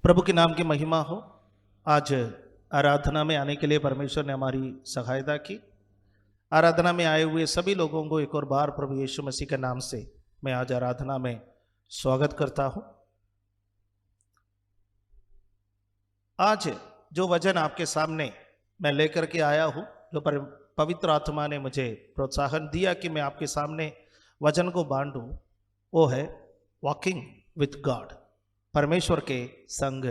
प्रभु के नाम की महिमा हो। आज आराधना में आने के लिए परमेश्वर ने हमारी सहायता की। आराधना में आए हुए सभी लोगों को एक और बार प्रभु यीशु मसीह के नाम से मैं आज आराधना में स्वागत करता हूं। आज जो वचन आपके सामने मैं लेकर के आया हूं, जो पवित्र आत्मा ने मुझे प्रोत्साहन दिया कि मैं आपके सामने वचन को बांटूं, वो है वॉकिंग विथ गॉड, परमेश्वर के संग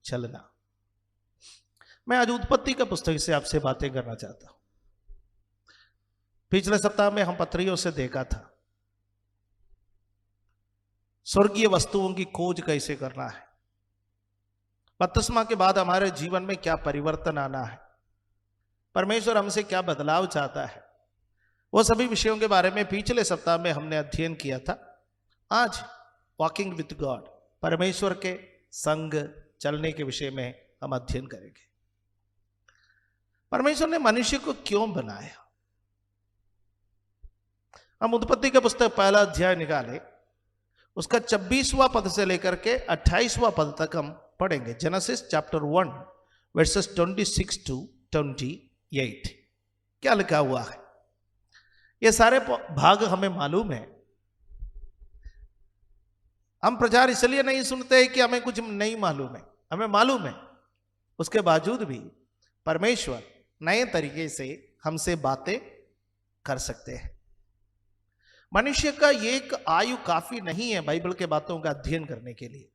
चलना। मैं आज उत्पत्ति का पुस्तक से आपसे बातें करना चाहता हूं। पिछले सप्ताह में हम पत्रियों से देखा था स्वर्गीय वस्तुओं की खोज कैसे करना है, बपतिस्मा के बाद हमारे जीवन में क्या परिवर्तन आना है, परमेश्वर हमसे क्या बदलाव चाहता है, वो सभी विषयों के बारे में पिछले सप्ताह में हमने अध्ययन किया था। आज वॉकिंग विथ गॉड, परमेश्वर के संग चलने के विषय में हम अध्ययन करेंगे। परमेश्वर ने मनुष्य को क्यों बनाया? हम उत्पत्ति का पुस्तक पहला अध्याय निकाले, उसका 26वां पद से लेकर के 28वां पद तक हम पढ़ेंगे। Genesis chapter 1 versus 26 to 28। क्या लिखा हुआ है? ये सारे भाग हमें मालूम है। हम प्रचार इसलिए नहीं सुनते कि हमें कुछ नहीं मालूम है, हमें मालूम है। उसके बावजूद भी परमेश्वर नए तरीके से हमसे बातें कर सकते हैं। मनुष्य का एक आयु काफी नहीं है बाइबल के बातों का अध्ययन करने के लिए।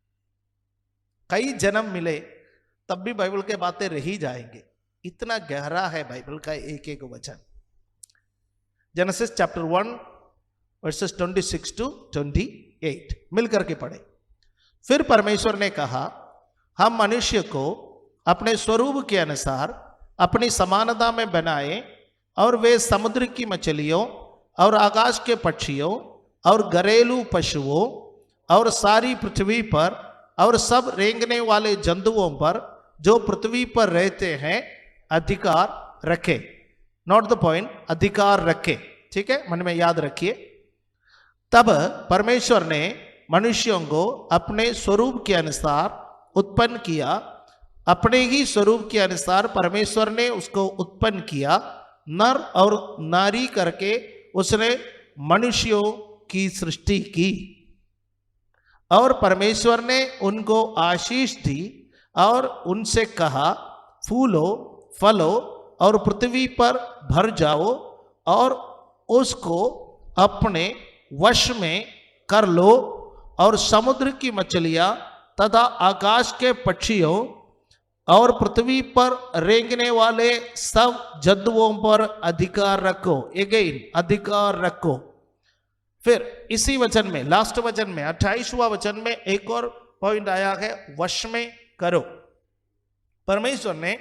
कई जन्म मिले तब भी बाइबल के बातें रह जाएंगे, इतना गहरा है बाइबल का एक एक वचन। जेनेसिस चैप्टर 1 वर्सेस 26 to 28 मिलकर के पढ़े। फिर परमेश्वर ने कहा, हम मनुष्य को अपने स्वरूप के अनुसार अपनी समानता में बनाए, और वे समुद्र की मछलियों और आकाश के पक्षियों और घरेलू पशुओं और सारी पृथ्वी पर और सब रेंगने वाले जंतुओं पर जो पृथ्वी पर रहते हैं अधिकार रखे। नोट द पॉइंट, अधिकार रखे। ठीक है, मन में याद रखिए। तब परमेश्वर ने मनुष्यों को अपने स्वरूप के अनुसार उत्पन्न किया, अपने ही स्वरूप के अनुसार परमेश्वर ने उसको उत्पन्न किया, नर और नारी करके उसने मनुष्यों की सृष्टि की। और परमेश्वर ने उनको आशीष दी और उनसे कहा, फूलो फलो और पृथ्वी पर भर जाओ और उसको अपने वश में कर लो, और समुद्र की मछलियां तथा आकाश के पक्षियों और पृथ्वी पर रेंगने वाले सब जंतुओं पर अधिकार रखो। अगेन अधिकार रखो। फिर इसी वचन में, लास्ट वचन में 28वां वचन में एक और पॉइंट आया है, वश में करो। परमेश्वर ने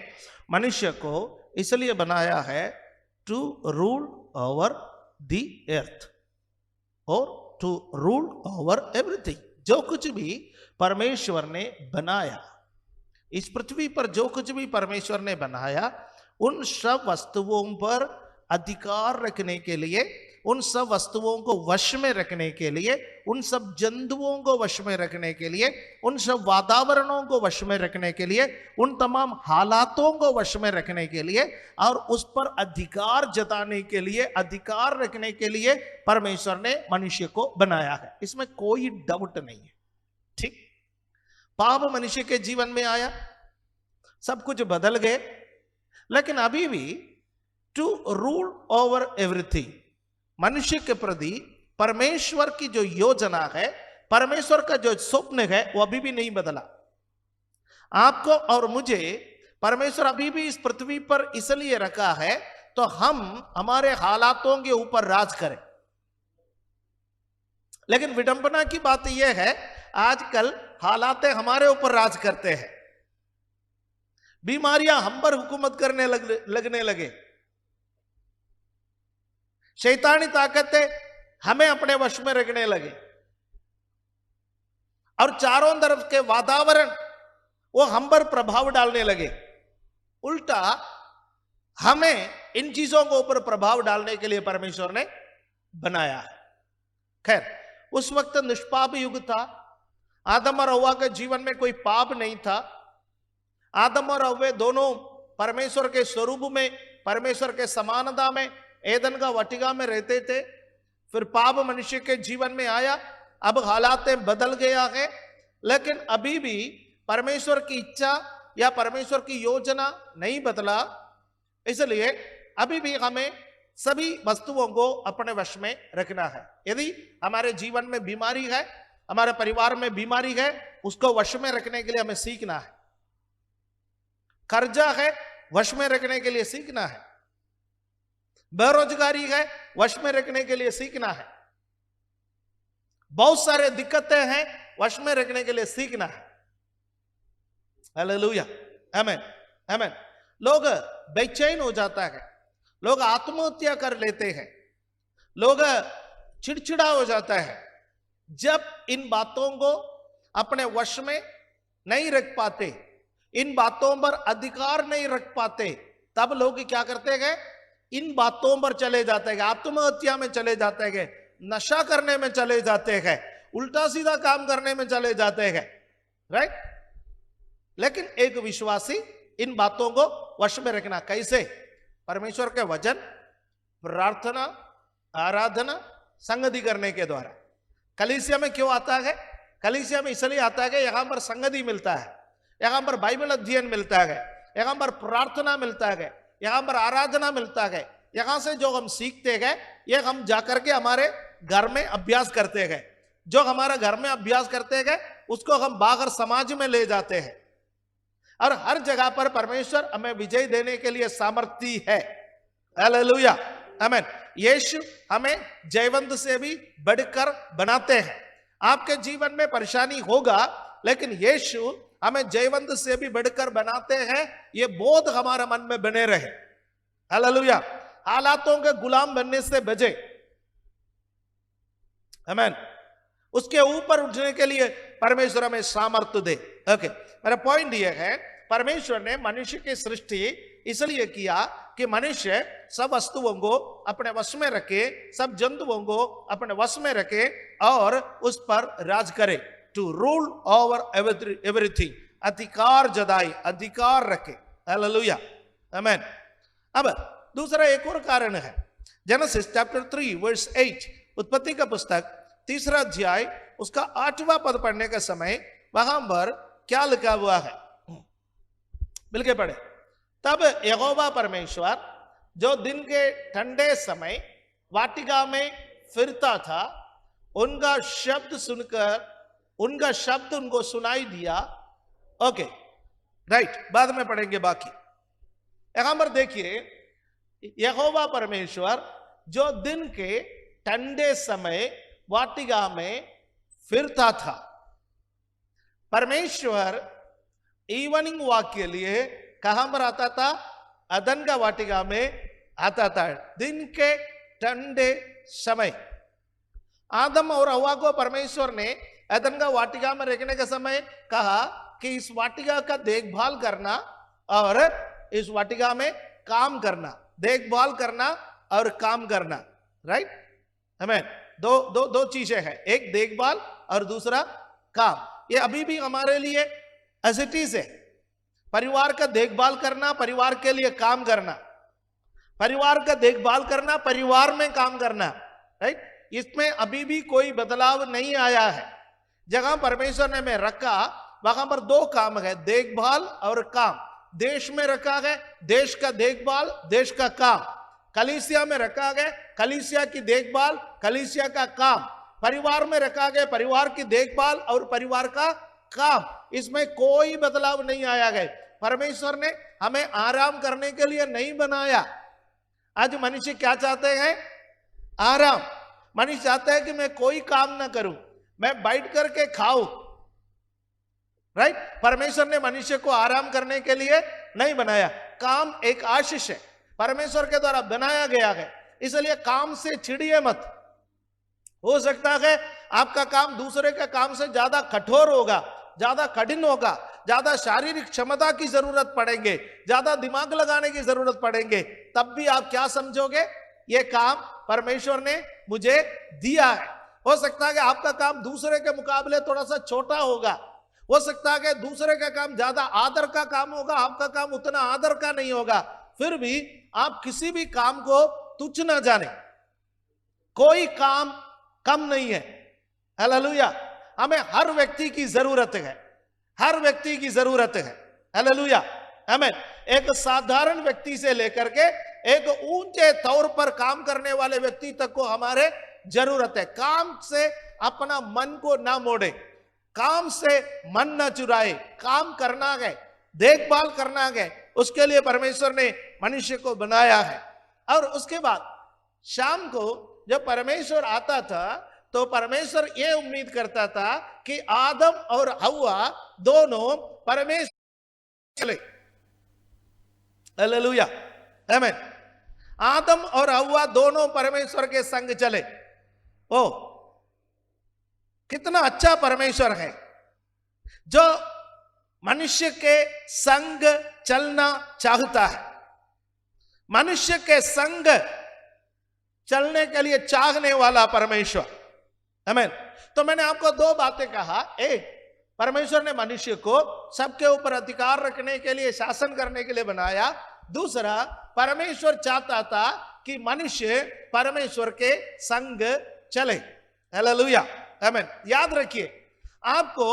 मनुष्य को इसलिए बनाया है to rule over the earth और टू रूल ओवर एवरीथिंग। जो कुछ भी परमेश्वर ने बनाया, इस पृथ्वी पर जो कुछ भी परमेश्वर ने बनाया, उन सब वस्तुओं पर अधिकार रखने के लिए, उन सब वस्तुओं को वश में रखने के लिए, उन सब जंतुओं को वश में रखने के लिए, उन सब वातावरणों को वश में रखने के लिए, उन तमाम हालातों को वश में रखने के लिए और उस पर अधिकार जताने के लिए, अधिकार रखने के लिए परमेश्वर ने मनुष्य को बनाया है। इसमें कोई डाउट नहीं है। ठीक, पाप मनुष्य के जीवन में आया, सब कुछ बदल गए, लेकिन अभी भी टू रूल ओवर एवरीथिंग, मनुष्य के प्रति परमेश्वर की जो योजना है, परमेश्वर का जो स्वप्न है, वो अभी भी नहीं बदला। आपको और मुझे परमेश्वर अभी भी इस पृथ्वी पर इसलिए रखा है तो हम हमारे हालातों के ऊपर राज करें। लेकिन विडंबना की बात यह है, आजकल हालातें हमारे ऊपर राज करते हैं। बीमारियां हम पर हुकूमत करने लगने लगे, शैतानी ताकतें हमें अपने वश में रखने लगे, और चारों तरफ के वातावरण वो हम पर प्रभाव डालने लगे। उल्टा हमें इन चीजों के ऊपर प्रभाव डालने के लिए परमेश्वर ने बनाया है। खैर, उस वक्त निष्पाप युग था, आदम और हव्वा के जीवन में कोई पाप नहीं था। आदम और हव्वा दोनों परमेश्वर के स्वरूप में, परमेश्वर के समानता में एदन का वाटिका में रहते थे। फिर पाप मनुष्य के जीवन में आया, अब हालात बदल गया है, लेकिन अभी भी परमेश्वर की इच्छा या परमेश्वर की योजना नहीं बदला। इसलिए अभी भी हमें सभी वस्तुओं को अपने वश में रखना है। यदि हमारे जीवन में बीमारी है, हमारे परिवार में बीमारी है, उसको वश में रखने के लिए हमें सीखना है। कर्जा है, वश में रखने के लिए सीखना है। बेरोजगारी है, वश में रखने के लिए सीखना है। बहुत सारे दिक्कतें हैं, वश में रखने के लिए सीखना है। हालेलुया, आमीन, आमीन। लोग बेचैन हो जाता है, लोग आत्महत्या कर लेते हैं, लोग चिड़चिड़ा हो जाता है जब इन बातों को अपने वश में नहीं रख पाते, इन बातों पर अधिकार नहीं रख पाते। तब लोग क्या करते हैं, इन बातों पर चले जाते हैं, आत्महत्या में चले जाते हैं, नशा करने में चले जाते हैं, उल्टा सीधा काम करने में चले जाते हैं, राइट। लेकिन एक विश्वासी इन बातों को वश में रखना कैसे? परमेश्वर के वचन, प्रार्थना, आराधना, संगति करने के द्वारा। कलीसिया में क्यों आता है? कलीसिया में इसलिए आता है कि यहां पर संगति मिलता है, यहां पर बाइबल अध्ययन मिलता है, यहां पर प्रार्थना मिलता है, यहां पर आराधना मिलता है। यहां से जो हम सीखते हैं ये हम जाकर के हमारे घर में अभ्यास करते हैं। जो हमारे घर में अभ्यास करते हैं उसको हम बाहर समाज में ले जाते हैं, और हर जगह पर परमेश्वर हमें विजय देने के लिए सामर्थ्य है। हालेलुया, आमीन। यीशु हमें जयवंत से भी बढ़कर बनाते हैं। आपके जीवन में परेशानी होगा, लेकिन यीशु हमें जयवंत से भी बढ़कर बनाते हैं। ये बोध हमारे मन में बने रहे। हालेलुया। हालातों के गुलाम बनने से बचे, आमीन। उसके ऊपर उठने के लिए परमेश्वर हमें सामर्थ्य दे। ओके, मेरा पॉइंट यह है, परमेश्वर ने मनुष्य की सृष्टि इसलिए किया कि मनुष्य सब वस्तुओं को अपने वश में रखे, सब जंतुओं को अपने वश में रखे और उस पर राज करे। टू रूल ओवर एवरीथिंग, अधिकार जताए, अधिकार रखे। हालेलुया, आमीन। अब दूसरा एक और कारण है, जेनेसिस चैप्टर 3 वर्स 8, उत्पत्ति का पुस्तक 3 अध्याय उसका 8वां पद पढ़ने के समय वहां पर क्या लिखा हुआ है? मिलके पढ़े। तब यहोवा परमेश्वर जो दिन के ठंडे समय वाटिका में फिरता था, उनका शब्द सुनकर, उनका शब्द उनको सुनाई दिया। ओके, राइट, बाद में पढ़ेंगे बाकी। यहां पर देखिए, यहोवा परमेश्वर जो दिन के ठंडे समय वाटिका में फिरता था। परमेश्वर इवनिंग वॉक के लिए कहां पर आता था? अदन का वाटिका में आता था, दिन के ठंडे समय। आदम और हव्वा को परमेश्वर ने अदन का वाटिका में रखने के समय कहा कि इस वाटिका का देखभाल करना और इस वाटिका में काम करना, देखभाल करना और काम करना, राइट। हमें दो चीजें हैं, एक देखभाल और दूसरा काम। ये अभी भी हमारे लिए एज इट इज है। परिवार का देखभाल करना, परिवार के लिए काम करना, परिवार का देखभाल करना, परिवार में काम करना, राइट। इसमें अभी भी कोई बदलाव नहीं आया है। जहां परमेश्वर ने हमें रखा वहां पर 2 काम है, देखभाल और काम। देश में रखा है, देश का देखभाल, देश का काम। कलीसिया में रखा गया, कलीसिया की देखभाल, कलीसिया का काम। परिवार में रखा गया, परिवार की देखभाल और परिवार का काम। इसमें कोई बदलाव नहीं आया गया। परमेश्वर ने हमें आराम करने के लिए नहीं बनाया। आज मनुष्य क्या चाहते हैं? आराम। मनुष्य चाहता है कि मैं कोई काम ना करूं, मैं बैठ करके खाऊं, राइट। परमेश्वर ने मनुष्य को आराम करने के लिए नहीं बनाया। काम एक आशीष है, परमेश्वर के द्वारा बनाया गया है। इसलिए काम से चिढ़िए मत। हो सकता है आपका काम दूसरे के काम से ज्यादा कठोर होगा, ज्यादा कठिन होगा, ज्यादा शारीरिक क्षमता की जरूरत पड़ेंगे, ज्यादा दिमाग लगाने की जरूरत पड़ेंगे। तब भी आप क्या समझोगे? ये काम परमेश्वर ने मुझे दिया है। हो सकता है कि आपका काम दूसरे के मुकाबले थोड़ा सा छोटा होगा, हो सकता है कि दूसरे का काम ज्यादा आदर का काम होगा, आपका काम उतना आदर का नहीं होगा, फिर भी आप किसी भी काम को तुच्छ ना जाने। कोई काम कम नहीं है। हालेलुया। हमें हर व्यक्ति की जरूरत है, हर व्यक्ति की जरूरत है। हालेलुया, आमीन। एक साधारण व्यक्ति से लेकर के एक ऊंचे तौर पर काम करने वाले व्यक्ति तक को हमारे जरूरत है। काम से अपना मन को ना मोड़े, काम से मन ना चुराए, काम करना है, देखभाल करना है, उसके लिए परमेश्वर ने मनुष्य को बनाया है। और उसके बाद शाम को जब परमेश्वर आता था तो परमेश्वर ये उम्मीद करता था कि आदम और हव्वा दोनों परमेश्वर चले। हालेलुया, आमीन। आदम और हव्वा दोनों परमेश्वर के संग चले। ओ कितना अच्छा परमेश्वर है जो मनुष्य के संग चलना चाहता है, मनुष्य के संग चलने के लिए चाहने वाला परमेश्वर। आमीन। तो मैंने आपको दो बातें कहा। एक, परमेश्वर ने मनुष्य को सबके ऊपर अधिकार रखने के लिए, शासन करने के लिए बनाया। दूसरा, परमेश्वर चाहता था कि मनुष्य परमेश्वर के संग चले। हालेलुया, आमीन। याद रखिए, आपको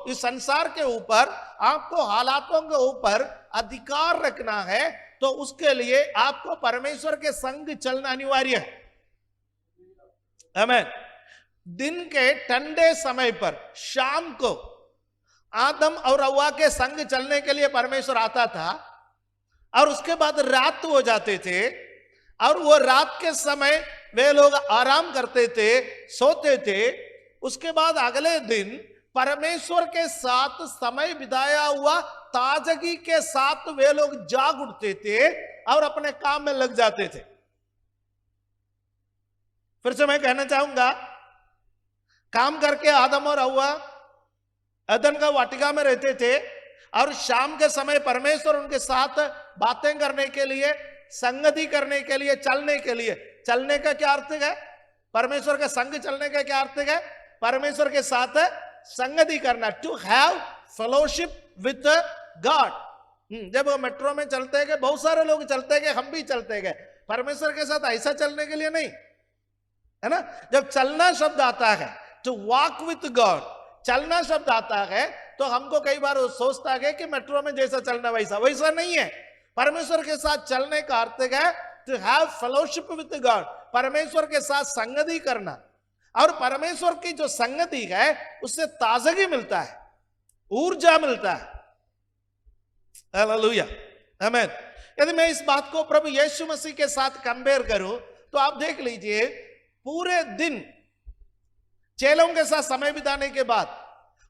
इस संसार के ऊपर, आपको हालातों के ऊपर अधिकार रखना है, तो उसके लिए आपको परमेश्वर के संग चलना अनिवार्य है। आमीन। दिन के ठंडे समय पर शाम को आदम और हव्वा के संग चलने के लिए परमेश्वर आता था, और उसके बाद रात हो जाते थे, और वो रात के समय वे लोग आराम करते थे, सोते थे। उसके बाद अगले दिन परमेश्वर के साथ समय बिताया हुआ ताजगी के साथ वे लोग जाग उठते थे और अपने काम में लग जाते थे। फिर से मैं कहना चाहूंगा, काम करके आदम और हव्वा अदन का वाटिका में रहते थे, और शाम के समय परमेश्वर उनके साथ बातें करने के लिए, संगति करने के लिए, चलने के लिए। चलने का क्या अर्थ है? परमेश्वर के संग चलने का क्या अर्थ है? परमेश्वर के साथ संगति करना, to have fellowship with God. जब वो मेट्रो में चलते हैं, बहुत सारे लोग चलते गए, हम भी चलते गए, परमेश्वर के साथ ऐसा चलने के लिए नहीं, है ना। जब चलना शब्द आता है, टू वॉक विथ गॉड, चलना शब्द आता है, तो हमको कई बार सोचता है कि मेट्रो में जैसा चलना वैसा नहीं है। परमेश्वर के साथ चलने का अर्थ है to have fellowship with God, परमेश्वर के साथ संगति करना। और परमेश्वर की जो संगति है उससे ताजगी मिलता है, ऊर्जा मिलता है। हालेलुया, आमीन। यदि मैं इस बात को प्रभु यीशु मसीह के साथ कंपेयर करूं तो आप देख लीजिए, पूरे दिन चेलों के साथ समय बिताने के बाद,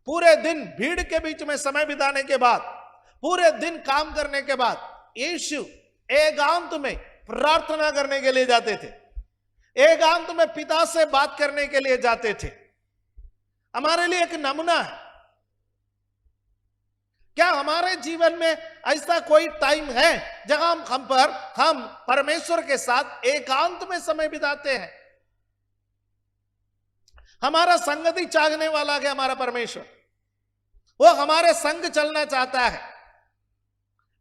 पूरे दिन भीड़ के बीच में समय बिताने के बाद, पूरे दिन काम करने के बाद यीशु एकांत में प्रार्थना करने के लिए जाते थे, एकांत में पिता से बात करने के लिए जाते थे। हमारे लिए एक नमूना है। क्या हमारे जीवन में ऐसा कोई टाइम है जहां हम परमेश्वर के साथ एकांत में समय बिताते हैं? हमारा संगति चाहने वाला है हमारा परमेश्वर, वो हमारे संग चलना चाहता है,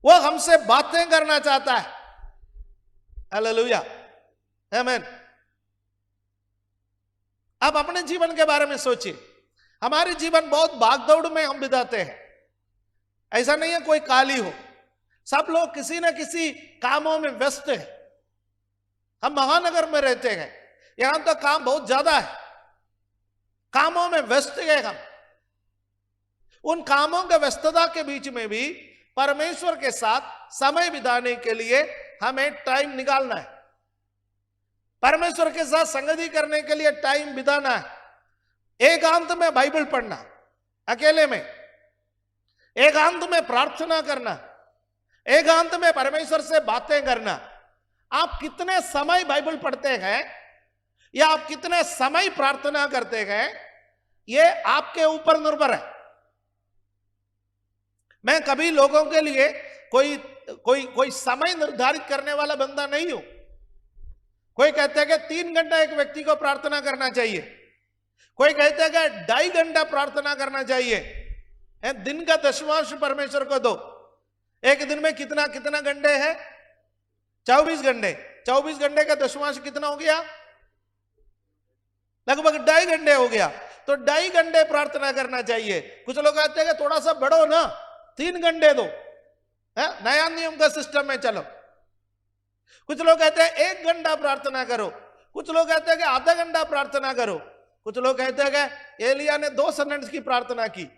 वो हमसे बातें करना चाहता है। हालेलुया, आमीन। आप अपने जीवन के बारे में सोचिए। हमारे जीवन बहुत भागदौड़ में हम बिताते हैं। ऐसा नहीं है कोई काली हो, सब लोग किसी न किसी कामों में व्यस्त है। हम महानगर में रहते हैं, यहां तो काम बहुत ज्यादा है, कामों में व्यस्त है हम। उन कामों के व्यस्तता के बीच में भी परमेश्वर के साथ समय बिताने के लिए हमें टाइम निकालना है, परमेश्वर के साथ संगति करने के लिए टाइम बिताना है। एकांत में बाइबल पढ़ना, अकेले में एकांत में प्रार्थना करना, एकांत में परमेश्वर से बातें करना। आप कितने समय बाइबल पढ़ते हैं या आप कितने समय प्रार्थना करते हैं, यह आपके ऊपर निर्भर है। मैं कभी लोगों के लिए कोई समय निर्धारित करने वाला बंदा नहीं हूं। कोई कहता है कि 3 घंटा एक व्यक्ति को प्रार्थना करना चाहिए, कोई कहता है कि 2.5 घंटा प्रार्थना करना चाहिए। दिन का दशमांश परमेश्वर को दो। एक दिन में कितना कितना घंटे है? 24 घंटे। 24 घंटे का दशमांश कितना हो गया? लगभग 2.5 घंटे हो गया। तो 2.5 घंटे प्रार्थना करना चाहिए। कुछ लोग कहते हैं कि थोड़ा सा बढ़ो ना, 3 घंटे दो, नया नियम का सिस्टम में चलो। कुछ लोग कहते हैं 1 घंटा प्रार्थना करो, कुछ लोग कहते हैं कि आधा घंटा प्रार्थना करो, कुछ लोग कहते हैं कि एलिया ने 2 सेकंड्स की प्रार्थना की।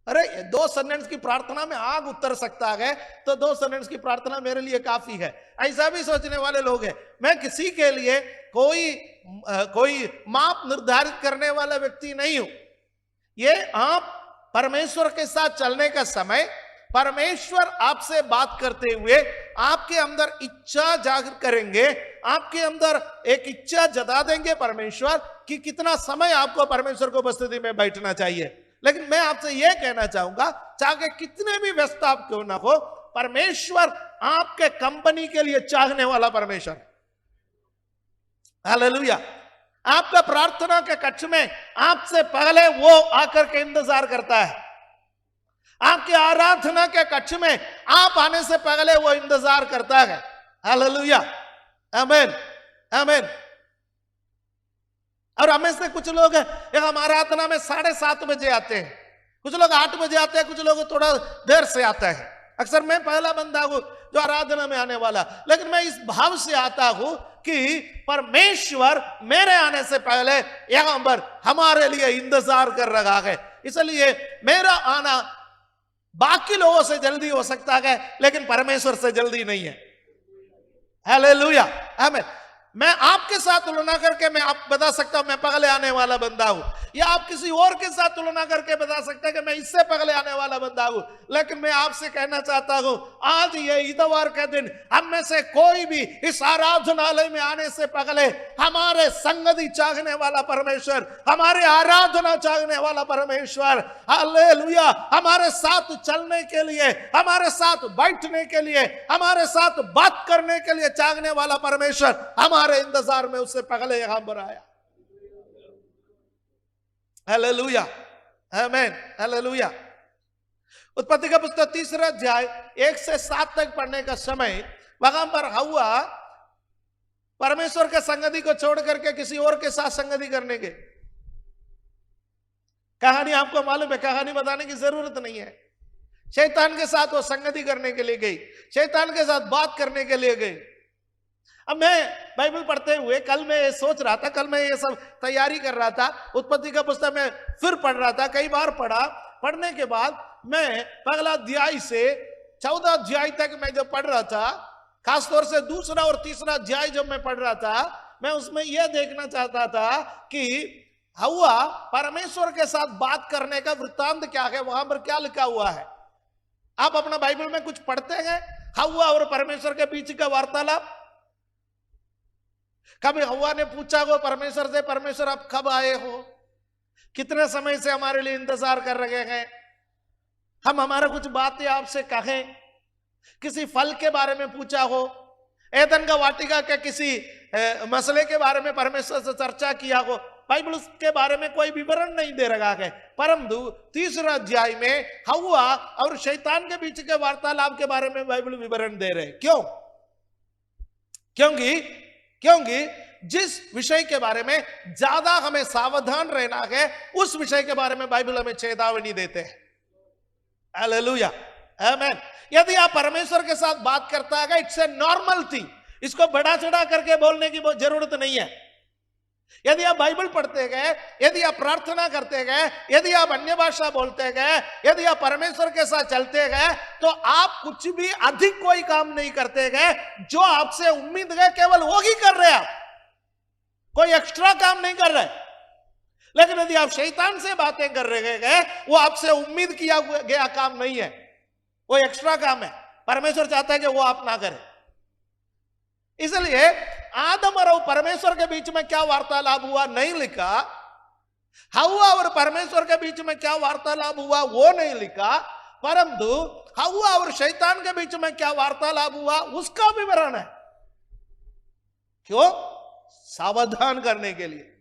अरे 2 सेकंड्स की प्रार्थना में आग उतर सकता है, तो 2 सेकंड्स की प्रार्थना मेरे लिए काफी है। ऐसा भी सोचने वाले लोग हैं। मैं किसी के लिए कोई माप निर्धारित करने वाला व्यक्ति नहीं हूं। ये आप परमेश्वर के साथ चलने का समय, परमेश्वर आपसे बात करते हुए आपके अंदर इच्छा जाहिर करेंगे, आपके अंदर एक इच्छा जता देंगे परमेश्वर कि कितना समय आपको परमेश्वर को उपस्थिति में बैठना चाहिए। लेकिन मैं आपसे यह कहना चाहूंगा, चाहे कितने भी व्यस्त आप क्यों ना हो, परमेश्वर आपके कंपनी के लिए चाहने वाला परमेश्वर। हालेलुया। आपका प्रार्थना के कक्ष में आपसे पहले वो आकर के इंतजार करता है। आपके आराधना के कक्ष में आप आने से पहले वो इंतजार करता है। हालेलुया, आमीन, आमीन। और हमें से कुछ लोग हम आराधना में 7:30 बजे आते हैं, कुछ लोग 8 बजे आते हैं, कुछ लोग थोड़ा देर से आता है। अक्सर मैं पहला बंदा हूं जो आराधना में आने वाला, लेकिन मैं इस भाव से आता हूं कि परमेश्वर मेरे आने से पहले यहां पर हमारे लिए इंतजार कर रहा है। इसलिए मेरा आना बाकी लोगों से जल्दी हो सकता है, लेकिन परमेश्वर से जल्दी नहीं है। हालेलुया, आमीन। मैं आपके साथ तुलना करके मैं आप बता सकता हूं मैं पहले आने वाला बंदा हूं, या आप किसी और के साथ तुलना करके बता सकते हैं कि मैं इससे पहले आने वाला बंदा हूं। लेकिन मैं आपसे कहना चाहता हूं, आज ये इतवार के दिन हम में से कोई भी इस आराधनालय में आने से पहले हमारे संगति चाहने वाला परमेश्वर, हमारे आराधना चाहने वाला परमेश्वर, हालेलुया, हमारे साथ चलने के लिए, हमारे साथ बैठने के लिए, हमारे साथ बात करने के लिए चाहने वाला परमेश्वर हमारे इंतजार में उससे पहले यहां पर आया। हालेलुया, आमीन, हालेलुया। उत्पत्ति का पुस्तक 3 अध्याय 1 से 7 तक पढ़ने का समय, वहां पर हव्वा परमेश्वर के संगति को छोड़ करके किसी और के साथ संगति करने के। कहानी आपको मालूम है, कहानी बताने की जरूरत नहीं है। शैतान के साथ वो संगति करने के लिए गई, शैतान के साथ बात करने के लिए गई। अब मैं बाइबल पढ़ते हुए कल मैं ये सोच रहा था, कल मैं ये सब तैयारी कर रहा था, उत्पत्ति का पुस्तक में फिर पढ़ रहा था, कई बार पढ़ा। पढ़ने के बाद मैं पहला अध्याय से 14 अध्याय तक मैं जब पढ़ रहा था, खासतौर से 2रा और 3रा अध्याय जब मैं पढ़ रहा था, मैं उसमें यह देखना चाहता था कि हव्वा परमेश्वर के साथ बात करने का वृत्तांत क्या है, वहां पर क्या लिखा हुआ है। आप अपना बाइबल में कुछ पढ़ते हैं हव्वा और परमेश्वर के बीच का वार्तालाप। कभी हव्वा ने पूछा हो परमेश्वर से, परमेश्वर आप कब आए हो, कितने समय से हमारे लिए इंतजार कर रहे हैं, हम हमारा कुछ बातें आपसे कहें। किसी फल के बारे में पूछा हो, एदन का वाटिका के किसी मसले के बारे में परमेश्वर से चर्चा किया हो, बाइबल उसके बारे में कोई विवरण नहीं दे रहा है। परंतु 3रा अध्याय में हव्वा और शैतान के बीच के वार्तालाप के बारे में बाइबल विवरण दे रहे। क्यों? क्योंकि जिस विषय के बारे में ज्यादा हमें सावधान रहना है, उस विषय के बारे में बाइबल हमें चेतावनी देते हैं। हालेलुया, आमीन। यदि आप परमेश्वर के साथ बात करता है, इट्स ए नॉर्मल थिंग, इसको बढ़ा चढ़ा करके बोलने की जरूरत नहीं है। यदि आप बाइबल पढ़ते गए, यदि आप प्रार्थना करते गए, यदि आप अन्य भाषा बोलते गए, यदि आप परमेश्वर के साथ चलते गए, तो आप कुछ भी अधिक कोई काम नहीं करते गए। जो आपसे उम्मीद है केवल वो ही कर रहे आप, कोई एक्स्ट्रा काम नहीं कर रहे। लेकिन यदि आप शैतान से बातें कर रहे गए, वो आपसे उम्मीद किया गया काम नहीं है, वो एक्स्ट्रा काम है। परमेश्वर चाहता है कि वो आप ना करें। इसलिए आदम और परमेश्वर के बीच में क्या वार्तालाप हुआ नहीं लिखा, हव्वा और परमेश्वर के बीच में क्या वार्तालाप हुआ वो नहीं लिखा, परंतु हव्वा और शैतान के बीच में क्या वार्तालाप हुआ उसका विवरण है। क्यों? सावधान करने के लिए।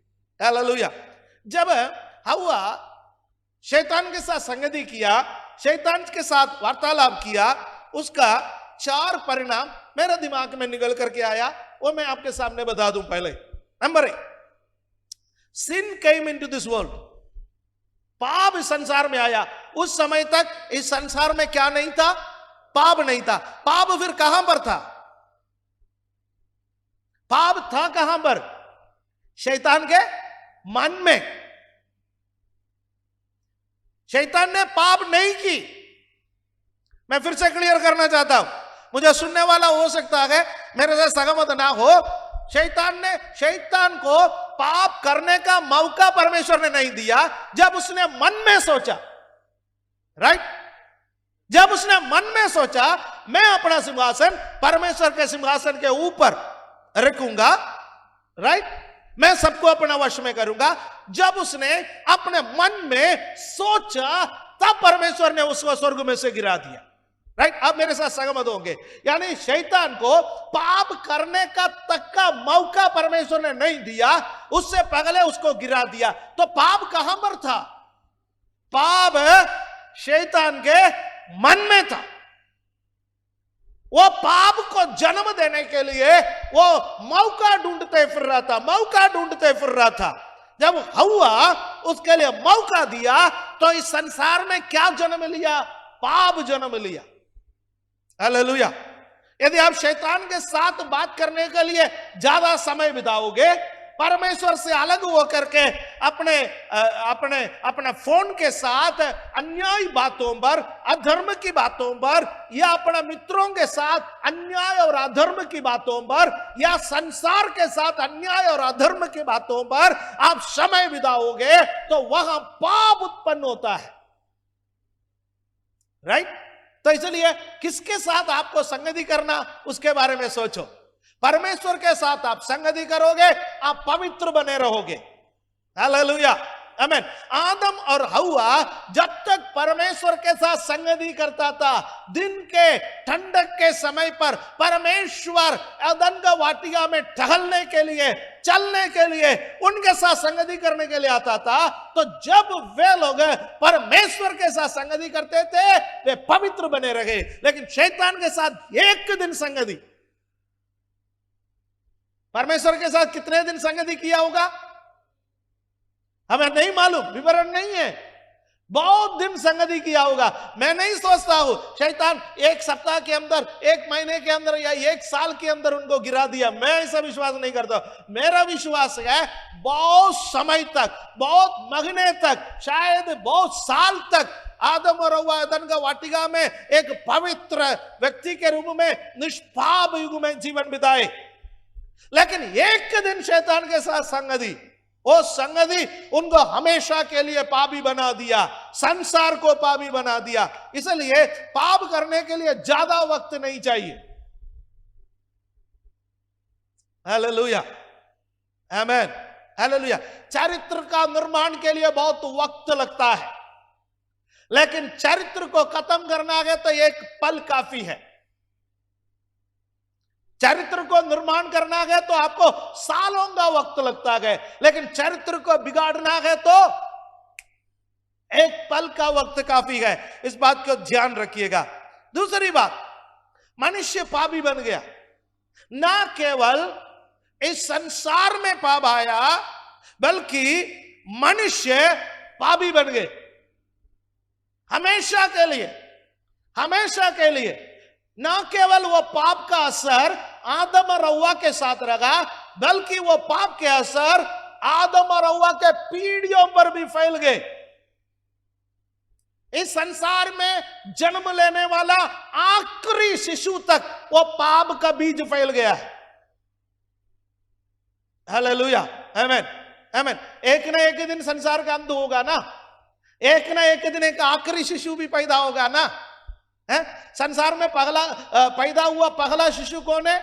हालेलुया। जब हव्वा शैतान के साथ संगति किया, शैतान के साथ वार्तालाप किया, उसका 4 परिणाम मेरे दिमाग में निकल करके आया, वो मैं आपके सामने बता दूं। पहले number 1, sin came into this world, पाप इस संसार में आया। उस समय तक इस संसार में क्या नहीं था? पाप नहीं था। पाप फिर कहां पर था? पाप था कहां पर? शैतान के मन में। शैतान ने पाप नहीं की। मैं फिर से क्लियर करना चाहता हूं, मुझे सुनने वाला हो सकता है मेरे से सहमत ना हो। शैतान को पाप करने का मौका परमेश्वर ने नहीं दिया। जब उसने मन में सोचा, राइट, जब उसने मन में सोचा मैं अपना सिंहासन परमेश्वर के सिंहासन के ऊपर रखूंगा, राइट, मैं सबको अपना वश में करूंगा, जब उसने अपने मन में सोचा तब परमेश्वर ने उसको स्वर्ग में से गिरा दिया। राइट, आप मेरे साथ सहमत होंगे। यानी शैतान को पाप करने का तक का मौका परमेश्वर ने नहीं दिया, उससे पहले उसको गिरा दिया। तो पाप कहां पर था? पाप शैतान के मन में था। वो पाप को जन्म देने के लिए वो मौका ढूंढते फिर रहा था, मौका ढूंढते फिर रहा था। जब हव्वा उसके लिए मौका दिया तो इस संसार में क्या जन्म लिया? पाप जन्म लिया। हालेलुया। यदि आप शैतान के साथ बात करने के लिए ज्यादा समय बिताओगे, परमेश्वर से अलग होकर के अपने फोन के साथ अन्याय बातों पर, अधर्म की बातों पर, या अपने मित्रों के साथ अन्याय और अधर्म की बातों पर, या संसार के साथ अन्याय और अधर्म की बातों पर आप समय बिताओगे तो वहां पाप उत्पन्न होता है। राइट? तो इसलिए किसके साथ आपको संगति करना, उसके बारे में सोचो। परमेश्वर के साथ आप संगति करोगे, आप पवित्र बने रहोगे। हालेलुया, आमीन। आदम और हव्वा जब तक परमेश्वर के साथ संगति करता था, दिन के ठंडक के समय पर परमेश्वर एदन का वाटिका में टहलने के लिए, चलने के लिए, उनके साथ संगति करने के लिए आता था। तो जब वे लोग परमेश्वर के साथ संगति करते थे, वे पवित्र बने रहे। लेकिन शैतान के साथ एक दिन संगति, परमेश्वर के साथ कितने दिन संगति किया होगा हमें नहीं मालूम, विवरण नहीं है। बहुत दिन संगति किया होगा। मैं नहीं सोचता हूं शैतान एक सप्ताह के अंदर, एक महीने के अंदर या एक साल के अंदर उनको गिरा दिया। मैं ऐसा विश्वास नहीं करता। मेरा विश्वास है बहुत समय तक, बहुत महीने तक, शायद बहुत साल तक आदम और हव्वा एदन का वाटिका में एक पवित्र व्यक्ति के रूप में निष्पाप युग में जीवन बिताए। लेकिन एक दिन शैतान के साथ संगति, वो संगति उनको हमेशा के लिए पापी बना दिया, संसार को पापी बना दिया। इसलिए पाप करने के लिए ज्यादा वक्त नहीं चाहिए। हालेलुया, आमीन, हालेलुया। चरित्र का निर्माण के लिए बहुत वक्त लगता है, लेकिन चरित्र को खत्म करना है तो एक पल काफी है। चरित्र को निर्माण करना है तो आपको सालों का वक्त लगता है, लेकिन चरित्र को बिगाड़ना है तो एक पल का वक्त काफी है। इस बात को ध्यान रखिएगा। दूसरी बात, मनुष्य पापी बन गया। ना केवल इस संसार में पाप आया, बल्कि मनुष्य पापी बन गए हमेशा के लिए, हमेशा के लिए। न केवल वो पाप का असर आदम और हव्वा के साथ रहा, बल्कि वो पाप के असर आदम और हव्वा के पीढ़ियों पर भी फैल गए। इस संसार में जन्म लेने वाला आखिरी शिशु तक वो पाप का बीज फैल गया है। हालेलुया, आमीन, आमीन। एक ना एक दिन संसार का अंत होगा ना, एक ना एक दिन एक आखिरी शिशु भी पैदा होगा ना। है? संसार में पैदा हुआ पहला शिशु कौन है?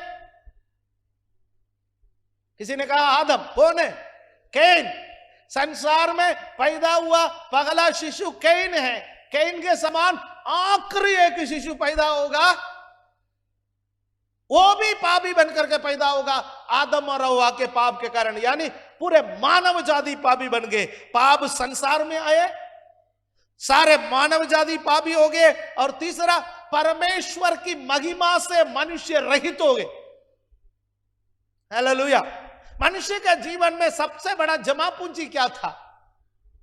किसी ने कहा आदम। कौन है? कैन। संसार में पैदा हुआ पहला शिशु कैन है। कैन के समान आखिरी एक शिशु पैदा होगा, वो भी पापी बनकर के पैदा होगा आदम और हव्वा के पाप के कारण, यानी पूरे मानव जाति पापी बन गए। पाप संसार में आए, सारे मानव जाति पापी हो गए। और तीसरा, परमेश्वर की महिमा से मनुष्य रहित हो गए। हालेलुया। मनुष्य के जीवन में सबसे बड़ा जमा पूंजी क्या था?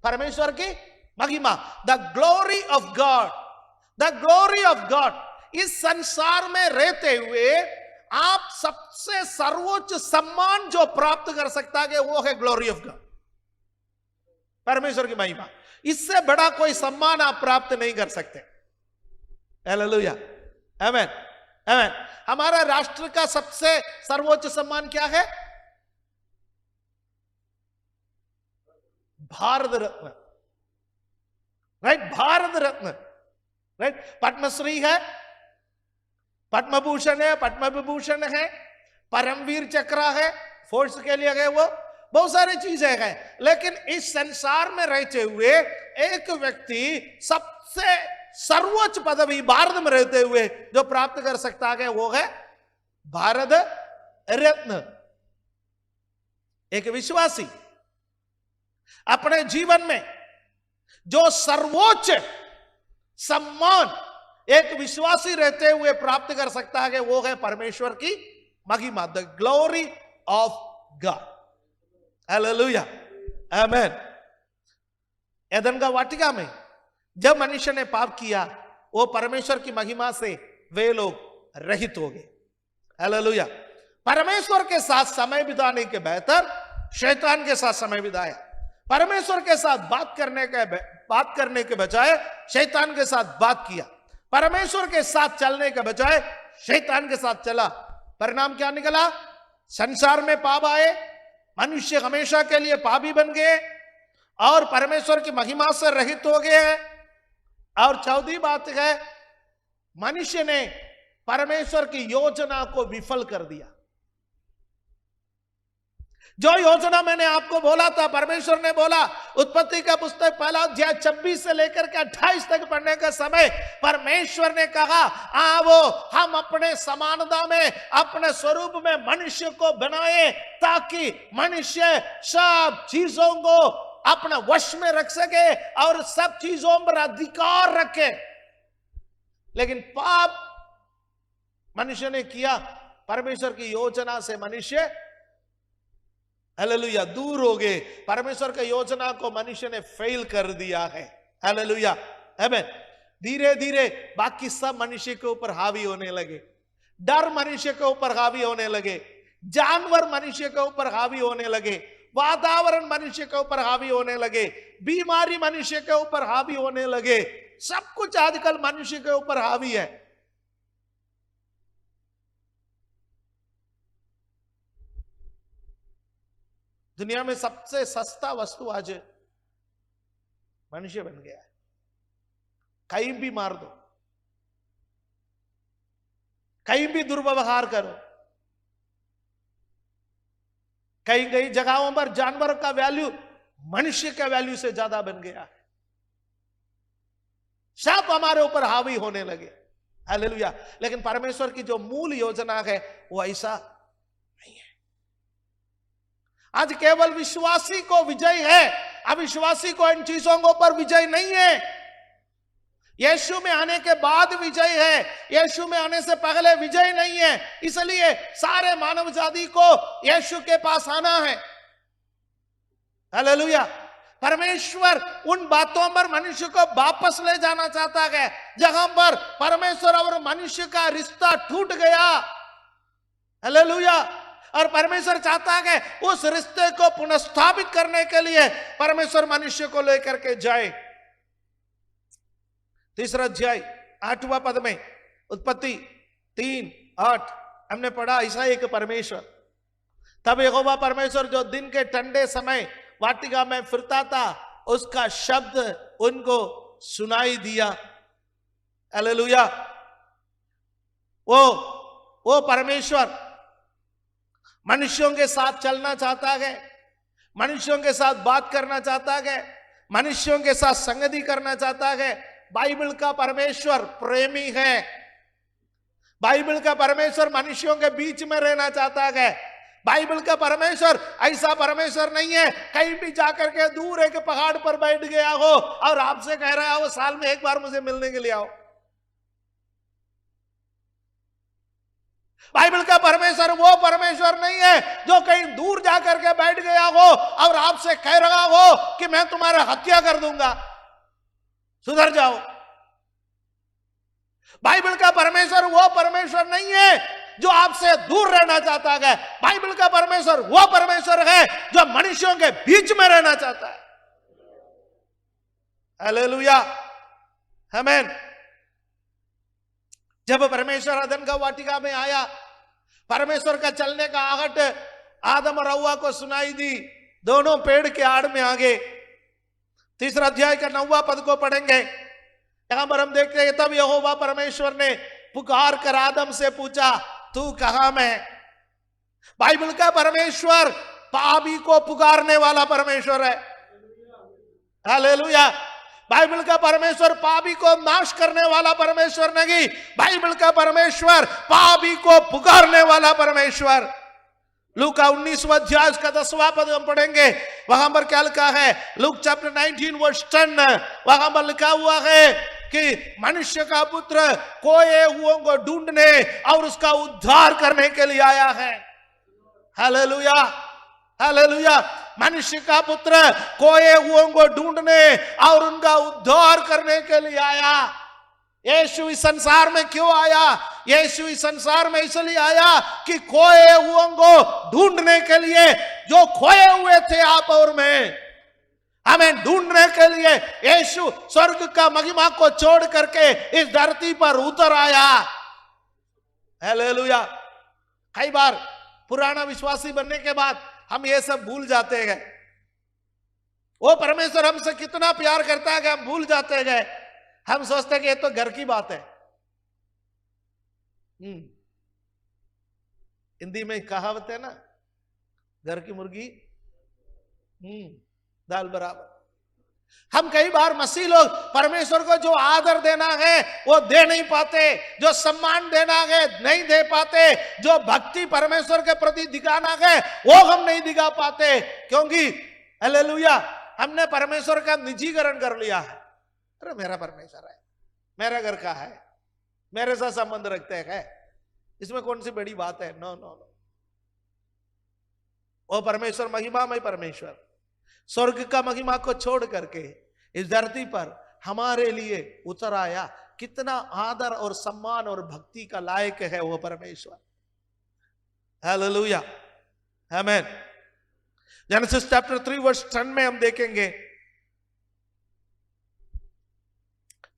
परमेश्वर की महिमा, the glory of God, the glory of God. इस संसार में रहते हुए आप सबसे सर्वोच्च सम्मान जो प्राप्त कर सकता है वो है ग्लोरी ऑफ गॉड, परमेश्वर की महिमा। इससे बड़ा कोई सम्मान आप प्राप्त नहीं कर सकते। हालेलुया, आमीन, आमीन। हमारा राष्ट्र का सबसे सर्वोच्च सम्मान क्या है? Bharat Ratna, right, Bharat Ratna, right. पद्मश्री है, पद्म भूषण है, पद्म विभूषण है, परमवीर चक्र है, फोर्स के लिए है, वो बहुत सारी चीजें हैं। लेकिन इस संसार में रहते हुए एक व्यक्ति सबसे सर्वोच्च पदवी भारत में रहते हुए जो प्राप्त कर सकता है वो है भारत रत्न। एक विश्वासी अपने जीवन में जो सर्वोच्च सम्मान एक विश्वासी रहते हुए प्राप्त कर सकता है वो है परमेश्वर की महिमा, the glory of God. Hallelujah, आमीन। एदन का वाटिका में जब मनुष्य ने पाप किया, वो परमेश्वर की महिमा से वे लोग रहित हो गए। हालेलुया। परमेश्वर के साथ समय बिताने के बेहतर शैतान के साथ समय बिताया। परमेश्वर के साथ बात करने के बजाय शैतान के साथ बात किया। परमेश्वर के साथ चलने के बजाय शैतान के साथ चला। परिणाम क्या निकला? संसार में पाप आए, मनुष्य हमेशा के लिए पापी बन गए और परमेश्वर की महिमा से रहित हो गए। और चौथी बात है, मनुष्य ने परमेश्वर की योजना को विफल कर दिया। जो योजना मैंने आपको बोला था, परमेश्वर ने बोला, उत्पत्ति का पुस्तक पहला अध्याय 26 से लेकर के 28 तक पढ़ने का समय परमेश्वर ने कहा, आओ हम अपने समानता में, अपने स्वरूप में मनुष्य को बनाए ताकि मनुष्य सब चीजों को अपने वश में रख सके और सब चीजों पर अधिकार रखे। लेकिन पाप मनुष्य ने किया, परमेश्वर की योजना से मनुष्य हालेलुया दूर हो गए। परमेश्वर की योजना को मनुष्य ने फेल कर दिया है। हालेलुया, आमीन। धीरे धीरे बाकी सब मनुष्य के ऊपर हावी होने लगे। डर मनुष्य के ऊपर हावी होने लगे, जानवर मनुष्य के ऊपर हावी होने लगे, वातावरण मनुष्य के ऊपर हावी होने लगे, बीमारी मनुष्य के ऊपर हावी होने लगे। सब कुछ आजकल मनुष्य के ऊपर हावी है। दुनिया में सबसे सस्ता वस्तु आज मनुष्य बन गया है। कहीं भी मार दो, कहीं भी दुर्व्यवहार करो, कई कई जगहों पर जानवर का वैल्यू मनुष्य के वैल्यू से ज्यादा बन गया है। सब हमारे ऊपर हावी होने लगे। हालेलुया। लेकिन परमेश्वर की जो मूल योजना है वो ऐसा नहीं है। आज केवल विश्वासी को विजय है, अविश्वासी को इन चीजों पर विजय नहीं है। यीशु में आने के बाद विजय है, यीशु में आने से पहले विजय नहीं है। इसलिए सारे मानव जाति को यीशु के पास आना है। हालेलुया। परमेश्वर उन बातों पर मनुष्य को वापस ले जाना चाहता है जहां पर परमेश्वर और मनुष्य का रिश्ता टूट गया। हालेलुया। और परमेश्वर चाहता है उस रिश्ते को पुनर्स्थापित करने के लिए परमेश्वर मनुष्य को लेकर के जाए। तीसरा अध्याय 8वां पद में उत्पत्ति 3:8 हमने पढ़ा, ऐसा एक परमेश्वर, तब यहोवा परमेश्वर जो दिन के ठंडे समय वाटिका में फिरता था, उसका शब्द उनको सुनाई दिया। हालेलुया। वो परमेश्वर मनुष्यों के साथ चलना चाहता है, मनुष्यों के साथ बात करना चाहता है, मनुष्यों के साथ संगति करना चाहता है। बाइबल का परमेश्वर प्रेमी है। बाइबल का परमेश्वर मनुष्यों के बीच में रहना चाहता है। बाइबल का परमेश्वर ऐसा परमेश्वर नहीं है कहीं भी जाकर के दूर एक पहाड़ पर बैठ गया हो और आपसे कह रहा हो साल में एक बार मुझे मिलने के लिए आओ। बाइबल का परमेश्वर वो परमेश्वर नहीं है जो कहीं दूर जाकर के बैठ गया हो और आपसे कह रहा हो कि मैं तुम्हारा हत्या कर दूंगा, सुधर जाओ। बाइबल का परमेश्वर वो परमेश्वर नहीं है जो आपसे दूर रहना चाहता है। बाइबल का परमेश्वर वो परमेश्वर है जो मनुष्यों के बीच में रहना चाहता है। हालेलुया, आमीन। जब परमेश्वर अदन का वाटिका में आया, परमेश्वर का चलने का आहट आदम और हव्वा को सुनाई दी। दोनों पेड़ के आड़ में आ गए। 3 अध्याय का 9वां पद को पढ़ेंगे। यहां पर हम देखते हैं तब यहोवा परमेश्वर ने पुकार कर आदम से पूछा, तू कहां में? बाइबल का परमेश्वर पापी को पुकारने वाला परमेश्वर है। हालेलुया। बाइबल का परमेश्वर पापी को नाश करने वाला परमेश्वर नहीं, बाइबल का परमेश्वर पापी को पुकारने वाला परमेश्वर। लूका 19वां अध्याय का 10वां पद हम पढ़ेंगे। वहां पर क्या लिखा है? लूक चैप्टर 19 वर्स 10, वहां पर लिखा हुआ है कि मनुष्य का पुत्र खोए हुओं को ढूंढने और उसका उद्धार करने के लिए आया है। Hallelujah, hallelujah. मनुष्य का पुत्र खोए हुओं को ढूंढने और उनका उद्धार करने के लिए आया। यीशु इस संसार में क्यों आया? यीशु इस संसार में इसलिए आया कि खोए हुओं को ढूंढने के लिए, जो खोए हुए थे आप और मैं, हमें ढूंढने के लिए यीशु स्वर्ग का महिमा को छोड़ करके इस धरती पर उतर आया। हालेलुया। कई बार पुराना विश्वासी बनने के बाद हम ये सब भूल जाते हैं। वो परमेश्वर हमसे कितना प्यार करता है कि हम भूल जाते हैं। हम सोचते हैं कि ये तो घर की बात है। हिंदी में कहावत है ना, घर की मुर्गी दाल बराबर। हम कई बार मसीह लोग परमेश्वर को जो आदर देना है वो दे नहीं पाते, जो सम्मान देना है नहीं दे पाते, जो भक्ति परमेश्वर के प्रति दिखाना है वो हम नहीं दिखा पाते, क्योंकि हालेलुया हमने परमेश्वर का निजीकरण कर लिया है। अरे मेरा परमेश्वर है, मेरा घर का है, मेरे साथ संबंध रखते हैं, इसमें कौन सी बड़ी बात है? No no no. वो परमेश्वर महिमामय परमेश्वर स्वर्ग का महिमा को छोड़ करके इस धरती पर हमारे लिए उतर आया। कितना आदर और सम्मान और भक्ति का लायक है वो परमेश्वर। हालेलुया, आमीन। जेनेसिस चैप्टर 3 वर्स 10 में हम देखेंगे,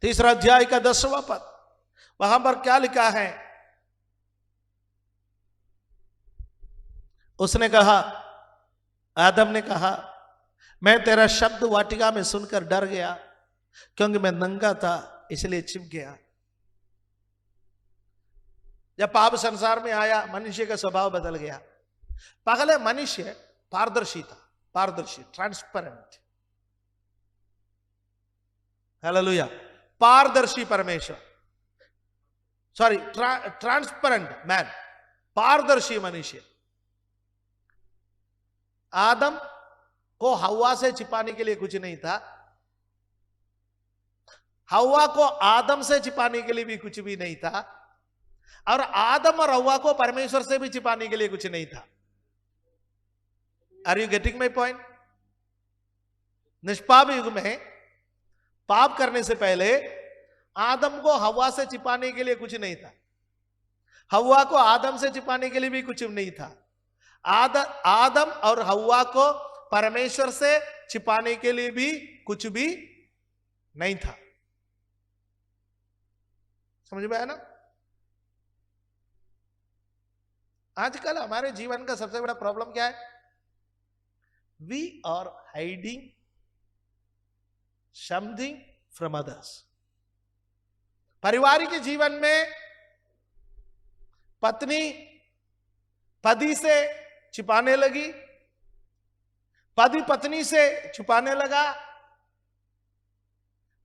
3 अध्याय का 10वां पद, वहां पर क्या लिखा है? उसने कहा, आदम ने कहा, मैं तेरा शब्द वाटिका में सुनकर डर गया, क्योंकि मैं नंगा था इसलिए छिप गया। जब पाप संसार में आया, मनुष्य का स्वभाव बदल गया। पहले मनुष्य पारदर्शी था, पारदर्शी, ट्रांसपेरेंट। हालेलुया। पारदर्शी परमेश्वर, सॉरी, ट्रांसपेरेंट मैन, पारदर्शी मनुष्य। आदम को हव्वा से छिपाने के लिए कुछ नहीं था, हव्वा को आदम से छिपाने के लिए भी कुछ भी नहीं था, और आदम और हव्वा को परमेश्वर से भी छिपाने के लिए कुछ नहीं था। Are you getting my point? निष्पाप युग में पाप करने से पहले आदम को हव्वा से छिपाने के लिए कुछ नहीं था, हव्वा को आदम से छिपाने के लिए भी कुछ नहीं था। आदम और हव्वा को परमेश्वर से छिपाने के लिए भी कुछ भी नहीं था। समझ में आया ना? आजकल हमारे जीवन का सबसे बड़ा प्रॉब्लम क्या है? We are hiding something from others. पारिवारिक जीवन में पत्नी पति से छिपाने लगी, पति पत्नी से छिपाने लगा,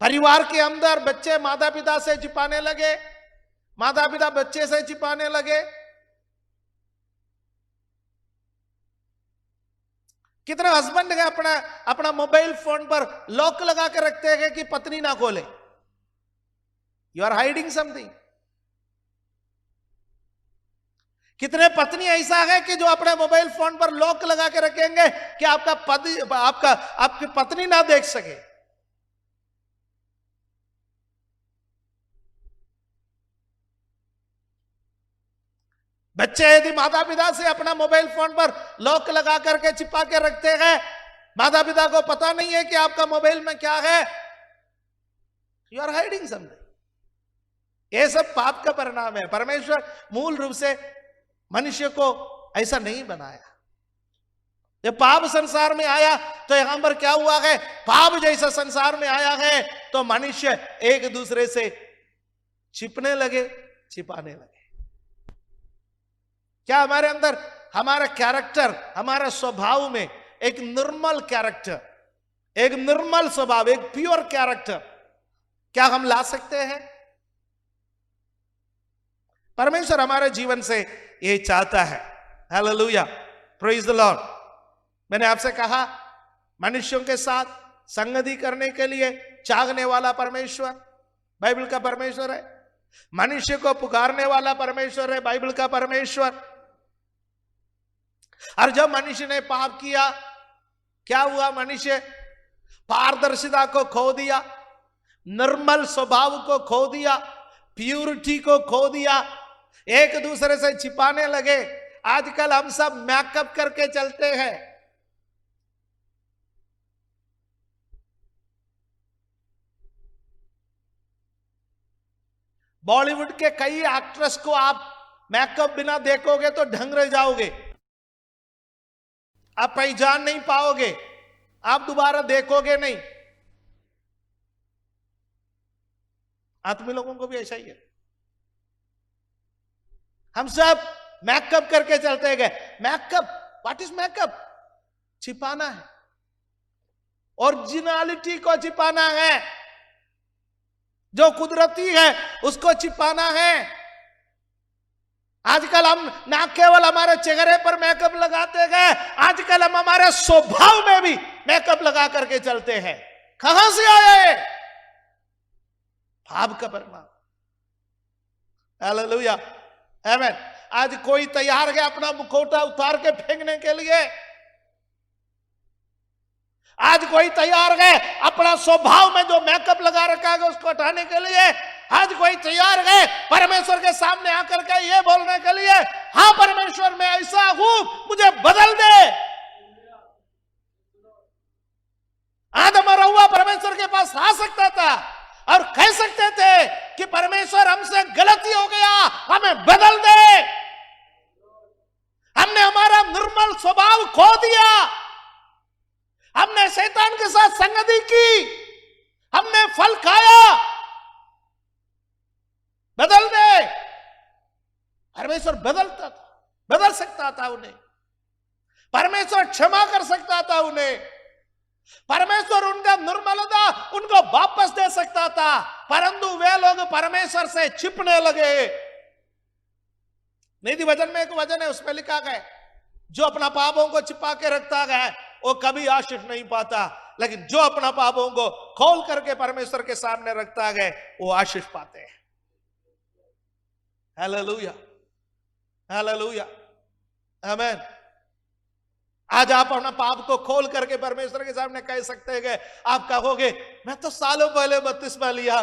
परिवार के अंदर बच्चे माता पिता से छिपाने लगे, माता पिता बच्चे से छिपाने लगे। कितने हस्बैंड है अपना अपना मोबाइल फोन पर लॉक लगा के रखते हैं कि पत्नी ना खोले। You are hiding something. कितने पत्नी ऐसा है कि जो अपने मोबाइल फोन पर लॉक लगा के रखेंगे कि आपकी पत्नी ना देख सके। बच्चे यदि माता पिता से अपना मोबाइल फोन पर लॉक लगा करके छिपा के रखते हैं, माता पिता को पता नहीं है कि आपका मोबाइल में क्या है, यू आर हाइडिंग समथिंग। यह सब पाप का परिणाम है। परमेश्वर मूल रूप से मनुष्य को ऐसा नहीं बनाया। जब पाप संसार में आया तो यहां पर क्या हुआ है, पाप जैसा संसार में आया है तो मनुष्य एक दूसरे से छिपने लगे, छिपाने लगे। क्या हमारे अंदर हमारा कैरेक्टर, हमारा स्वभाव में एक निर्मल कैरेक्टर, एक निर्मल स्वभाव, एक प्योर कैरेक्टर क्या हम ला सकते हैं? परमेश्वर हमारे जीवन से ये चाहता है। Hallelujah, praise the Lord. मैंने आपसे कहा मनुष्यों के साथ संगति करने के लिए चाहने वाला परमेश्वर बाइबल का परमेश्वर है। मनुष्य को पुकारने वाला परमेश्वर है बाइबल का परमेश्वर। और जब मनुष्य ने पाप किया, क्या हुआ? मनुष्य पारदर्शिता को खो दिया, निर्मल स्वभाव को खो दिया, प्यूरिटी को खो दिया, एक दूसरे से छिपाने लगे। आजकल हम सब मेकअप करके चलते हैं। बॉलीवुड के कई एक्ट्रेस को आप मेकअप बिना देखोगे तो ढंग रह जाओगे, आप पहचान नहीं पाओगे, आप दोबारा देखोगे नहीं। आत्मी लोगों को भी ऐसा ही है। हम सब मेकअप करके चलते गए। Makeup, what is makeup? छिपाना है, ओरिजिनलिटी को छिपाना है, जो कुदरती है उसको छिपाना है। आजकल हम ना केवल हमारे चेहरे पर मेकअप लगाते गए, आजकल हम हमारे स्वभाव में भी मेकअप लगा करके चलते हैं। कहां से आया है? पाप का परिणाम। हालेलुया, आमीन। आज कोई तैयार है अपना मुखौटा उतार के फेंकने के लिए, आज कोई तैयार है अपना स्वभाव में जो मेकअप लगा रखा है उसको हटाने के लिए, आज कोई तैयार है परमेश्वर के सामने आकर के ये बोलने के लिए, हाँ परमेश्वर मैं ऐसा हूं, मुझे बदल दे। आदम और हव्वा परमेश्वर के पास आ सकता था और कह सकते थे कि परमेश्वर हमसे गलती हो गया, हमें बदल दे। हमने हमारा निर्मल स्वभाव खो दिया, हमने शैतान के साथ संगति की, हमने फल खाया, बदल दे। परमेश्वर बदलता था, बदल सकता था उन्हें, परमेश्वर क्षमा कर सकता था उन्हें, परमेश्वर उनका निर्मलता उनको वापस दे सकता था, परंतु वे लोग परमेश्वर से छिपने लगे। नीति वचन में एक वचन है, उसमें लिखा गया जो अपना पापों को छिपा के रखता है वो कभी आशीष नहीं पाता, लेकिन जो अपना पापों को खोल करके परमेश्वर के सामने रखता है वो आशीष पाते हैं। हालेलुया, हालेलुया, आमीन। आज आप अपना पाप को खोल करके परमेश्वर के सामने कह सकते हैं। आप कहोगे मैं तो सालों पहले बपतिस्मा लिया,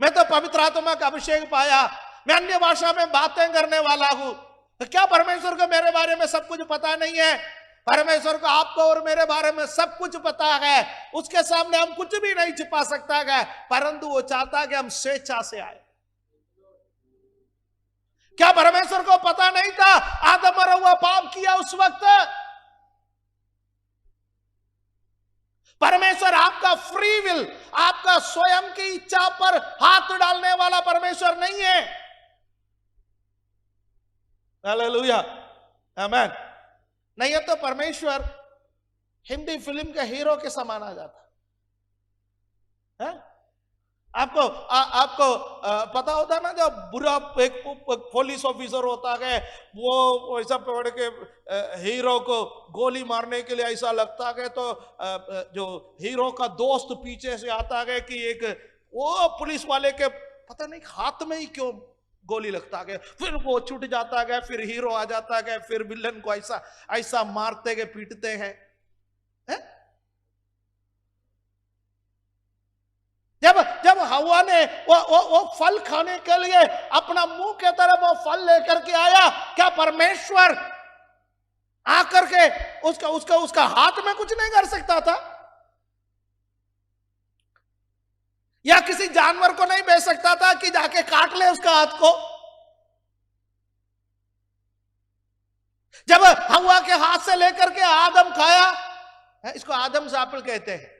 मैं तो पवित्र आत्मा का अभिषेक पाया, मैं अन्य भाषा में बातें करने वाला हूं, तो क्या परमेश्वर को मेरे बारे में सब कुछ पता नहीं है? परमेश्वर को आपको और मेरे बारे में सब कुछ पता है, उसके सामने हम कुछ भी नहीं छिपा सकता है, परंतु वो चाहता है कि हम स्वेच्छा से आए। क्या परमेश्वर को पता नहीं था आदम और हव्वा पाप किया उस वक्त? परमेश्वर आपका फ्री विल, आपका स्वयं की इच्छा पर हाथ डालने वाला परमेश्वर नहीं है। हालेलुया, आमीन। नहीं है तो परमेश्वर हिंदी फिल्म के हीरो के समान आ जाता है। आपको पता होता ना, जब बुरा एक पुलिस ऑफिसर होता है, वो ऐसा पकड़ के हीरो को गोली मारने के लिए ऐसा लगता है, तो जो हीरो का दोस्त पीछे से आता है कि एक वो पुलिस वाले के पता नहीं हाथ में ही क्यों गोली लगता है, फिर वो छूट जाता है, फिर हीरो आ जाता है, फिर विलन को ऐसा ऐसा मारते हैं, पीटते हैं, है? जब जब हवा ने वो फल खाने के लिए अपना मुंह के तरफ वो फल लेकर के आया, क्या परमेश्वर आकर के उसका उसका उसका हाथ में कुछ नहीं कर सकता था? या किसी जानवर को नहीं भेज सकता था कि जाके काट ले उसका हाथ को? जब हवा के हाथ से लेकर के आदम खाया, इसको आदम से एप्पल कहते हैं,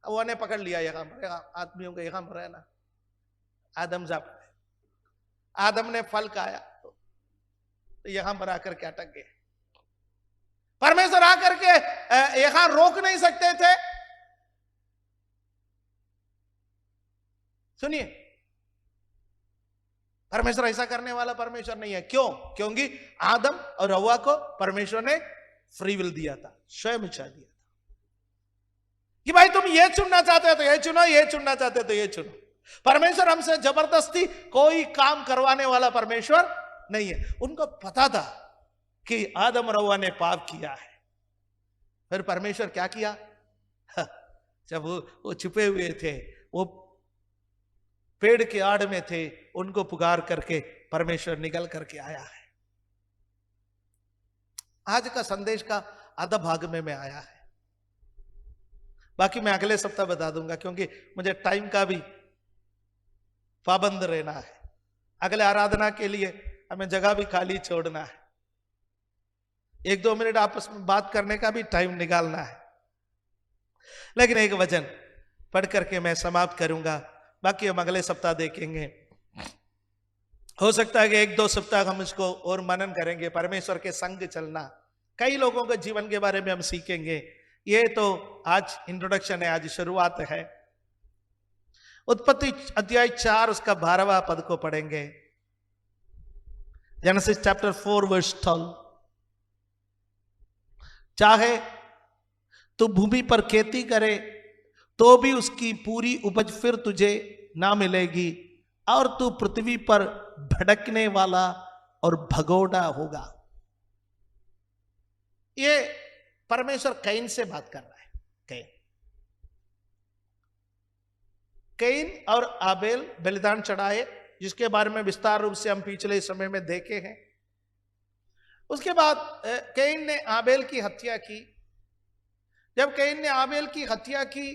वो ने पकड़ लिया, यहाँ आदमियों को यहाँ है ना, आदम जाप, आदम ने फल खाया तो यहां पर आकर के अटक गए। परमेश्वर आकर के यहां रोक नहीं सकते थे? सुनिए, परमेश्वर ऐसा करने वाला परमेश्वर नहीं है। क्यों? क्योंकि आदम और हव्वा को परमेश्वर ने फ्री विल दिया था, स्वयं इच्छा दिया था कि भाई तुम ये चुनना चाहते हो तो ये चुनो, ये चुनना चाहते हो तो ये चुनो। परमेश्वर हमसे जबरदस्ती कोई काम करवाने वाला परमेश्वर नहीं है। उनको पता था कि आदम और हव्वा ने पाप किया है, फिर परमेश्वर क्या किया? जब वो छुपे हुए थे, वो पेड़ के आड़ में थे, उनको पुकार करके परमेश्वर निकल करके आया है। आज का संदेश का आधा भाग में आया है, बाकी मैं अगले सप्ताह बता दूंगा, क्योंकि मुझे टाइम का भी पाबंद रहना है। अगले आराधना के लिए हमें जगह भी खाली छोड़ना है, 1-2 मिनट आपस में बात करने का भी टाइम निकालना है। लेकिन एक वचन पढ़ करके मैं समाप्त करूंगा, बाकी हम अगले सप्ताह देखेंगे। हो सकता है कि 1-2 सप्ताह हम इसको और मनन करेंगे। परमेश्वर के संग चलना, कई लोगों के जीवन के बारे में हम सीखेंगे। ये तो आज इंट्रोडक्शन है, आज शुरुआत है। उत्पत्ति अध्याय 4 उसका 12वां पद को पढ़ेंगे। Genesis chapter 4 verse 12। चाहे तू भूमि पर खेती करे तो भी उसकी पूरी उपज फिर तुझे ना मिलेगी, और तू पृथ्वी पर भटकने वाला और भगोड़ा होगा। ये परमेश्वर कैन से बात कर रहा है। कैन और आबेल बलिदान चढ़ाए, जिसके बारे में विस्तार रूप से हम पिछले समय में देखे हैं। उसके बाद कैन ने आबेल की हत्या की। जब कैन ने आबेल की हत्या की,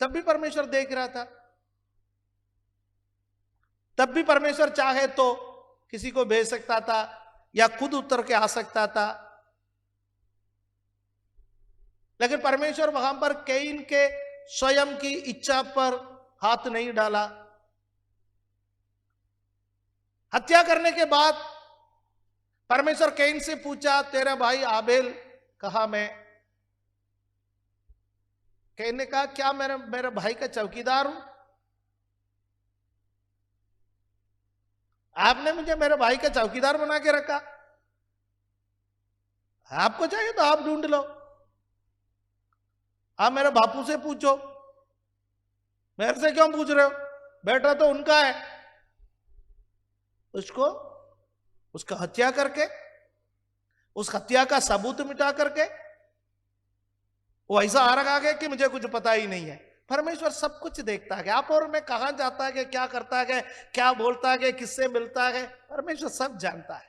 तब भी परमेश्वर देख रहा था। तब भी परमेश्वर चाहे तो किसी को भेज सकता था या खुद उतर के आ सकता था, लेकिन परमेश्वर वहां पर कैन के स्वयं की इच्छा पर हाथ नहीं डाला। हत्या करने के बाद परमेश्वर कैन से पूछा, तेरा भाई आबेल कहां? मैं कैन ने कहा, क्या मेरे भाई का चौकीदार हूं? आपने मुझे मेरे भाई का चौकीदार बना के रखा। आपको चाहिए तो आप ढूंढ लो, आप मेरे बापू से पूछो, मेरे से क्यों पूछ रहे हो? बेटा तो उनका है। उसका हत्या करके, उस हत्या का सबूत मिटा करके वो ऐसा आ रहा है कि मुझे कुछ पता ही नहीं है। परमेश्वर सब कुछ देखता है। आप और मैं कहां जाता है, क्या करता है, क्या बोलता है, किससे मिलता है, परमेश्वर सब जानता है।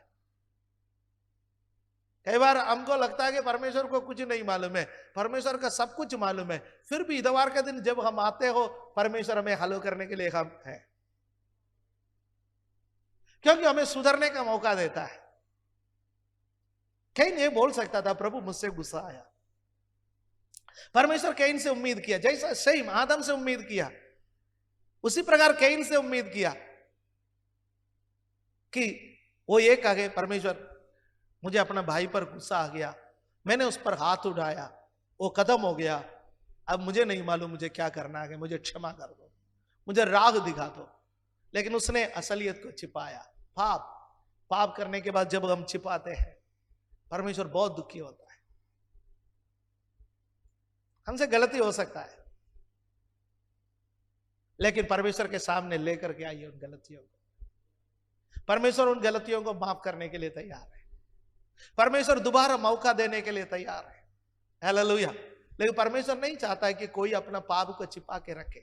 कई बार हमको लगता है कि परमेश्वर को कुछ नहीं मालूम है, परमेश्वर का सब कुछ मालूम है। फिर भी इतवार के दिन जब हम आते हो, परमेश्वर हमें हल करने के लिए हम है, क्योंकि हमें सुधरने का मौका देता है। कहीं नहीं बोल सकता था, प्रभु मुझसे गुस्सा आया। परमेश्वर कैन से उम्मीद किया, जैसा सही आदम से उम्मीद किया, उसी प्रकार कैन से उम्मीद किया कि वो ये कहे, परमेश्वर मुझे अपना भाई पर गुस्सा आ गया, मैंने उस पर हाथ उठाया, वो खत्म हो गया, अब मुझे नहीं मालूम मुझे क्या करना है, मुझे क्षमा कर दो, मुझे राग दिखा दो। लेकिन उसने असलियत को छिपाया। पाप करने के बाद जब हम छिपाते हैं, परमेश्वर बहुत दुखी होता है। हमसे गलती हो सकता है, लेकिन परमेश्वर के सामने लेकर के आइए उन गलतियों को। परमेश्वर उन गलतियों को माफ करने के लिए तैयार है। परमेश्वर दोबारा मौका देने के लिए तैयार है। हालेलुया। लेकिन परमेश्वर नहीं चाहता है कि कोई अपना पाप को छिपा के रखे।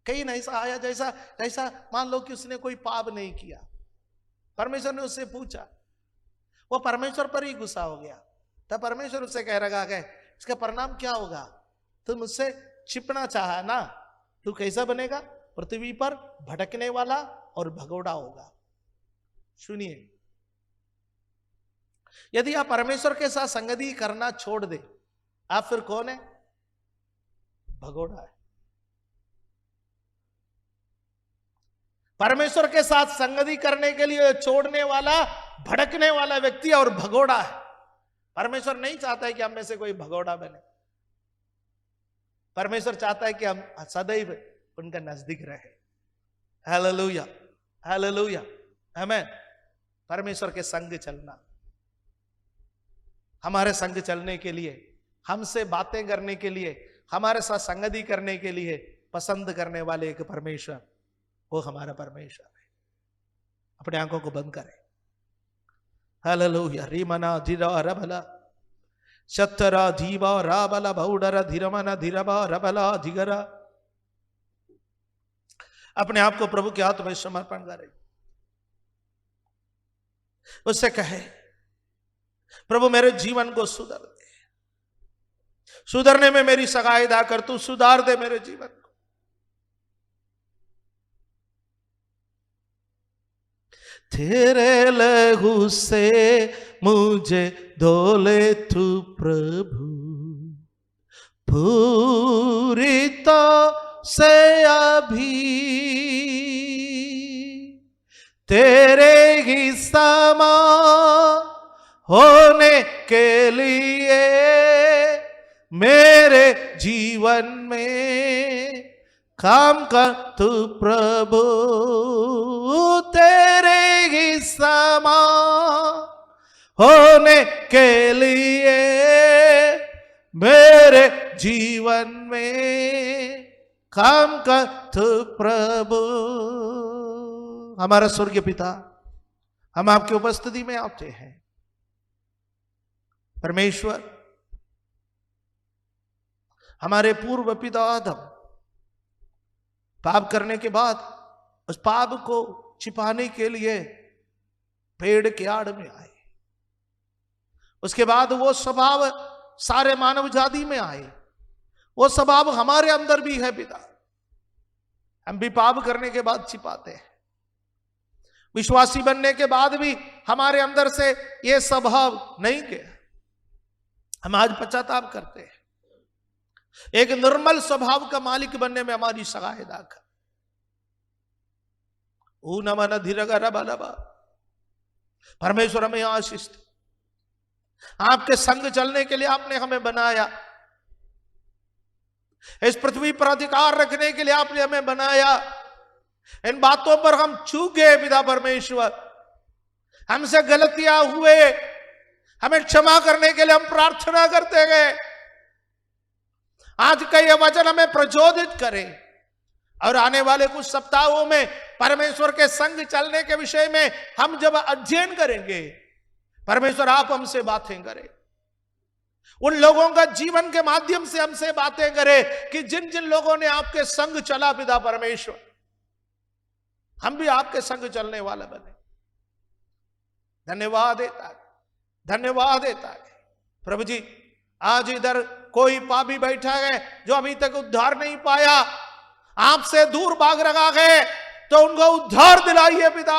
कहीं ऐसा आया जैसा मान लो कि उसने कोई पाप नहीं किया, परमेश्वर ने उससे पूछा, वो परमेश्वर पर ही गुस्सा हो गया। तब परमेश्वर उससे कह रहा है, इसका परिणाम क्या होगा? तुम मुझसे छिपना चाहा ना, तू कैसा बनेगा? पृथ्वी पर भटकने वाला और भगोड़ा होगा। सुनिए, यदि आप परमेश्वर के साथ संगति करना छोड़ दे, आप फिर कौन है? भगोड़ा है। परमेश्वर के साथ संगति करने के लिए छोड़ने वाला, भड़कने वाला व्यक्ति और भगोड़ा है। परमेश्वर नहीं चाहता है कि हम में से कोई भगोड़ा बने। परमेश्वर चाहता है कि हम सदैव उनका नजदीक रहे। हालेलुया, हालेलुया, आमीन। परमेश्वर के संग चलना, हमारे संग चलने के लिए, हमसे बातें करने के लिए, हमारे साथ संगति करने के लिए पसंद करने वाले एक परमेश्वर, वो हमारा परमेश्वर है। अपने आंखों को बंद करें। हालेलुया। रीमना धीरा रबला शतरा धीवा राबला भौडरा धीरमना धीरबा रबला धिगरा। अपने आप को प्रभु के हाथ में समर्पण करें। उससे कहे, प्रभु मेरे जीवन को सुधार दे, सुधरने में मेरी सहायता कर, तू सुधार दे मेरे जीवन को। तेरे लहू से मुझे धोले तू प्रभु, पूरी तो से अभी तेरे ही समा होने के लिए मेरे जीवन में काम कर तू प्रभु। तेरे ही समा होने के लिए मेरे जीवन में काम कर तू प्रभु। हमारा स्वर्गीय पिता, हम आपकी उपस्थिति में आते हैं। परमेश्वर, हमारे पूर्व पिता आदम पाप करने के बाद उस पाप को छिपाने के लिए पेड़ के आड़ में आए। उसके बाद वो स्वभाव सारे मानव जाति में आए। वो स्वभाव हमारे अंदर भी है पिता। हम भी पाप करने के बाद छिपाते हैं। विश्वासी बनने के बाद भी हमारे अंदर से ये स्वभाव नहीं गया। हम आज पश्चाताप करते हैं। एक निर्मल स्वभाव का मालिक बनने में हमारी सहायता कर। नमन धीरगा बलबा। परमेश्वर हमें आशीष दे। आपके संग चलने के लिए आपने हमें बनाया। इस पृथ्वी पर अधिकार रखने के लिए आपने हमें बनाया। इन बातों पर हम चूक गए पिता परमेश्वर। हमसे गलतियां हुए, हमें क्षमा करने के लिए हम प्रार्थना करते गए। आज का यह वचन हमें प्रचोदित करे और आने वाले कुछ सप्ताहों में परमेश्वर के संग चलने के विषय में हम जब अध्ययन करेंगे, परमेश्वर आप हमसे बातें करें। उन लोगों का जीवन के माध्यम से हमसे बातें करें कि जिन जिन लोगों ने आपके संग चला पिता परमेश्वर, हम भी आपके संग चलने वाले बने। धन्यवाद देता है, धन्यवाद देता है प्रभु जी। आज इधर कोई पापी बैठा है जो अभी तक उद्धार नहीं पाया, आपसे दूर भाग रखा है, तो उनको उद्धार दिलाइए पिता।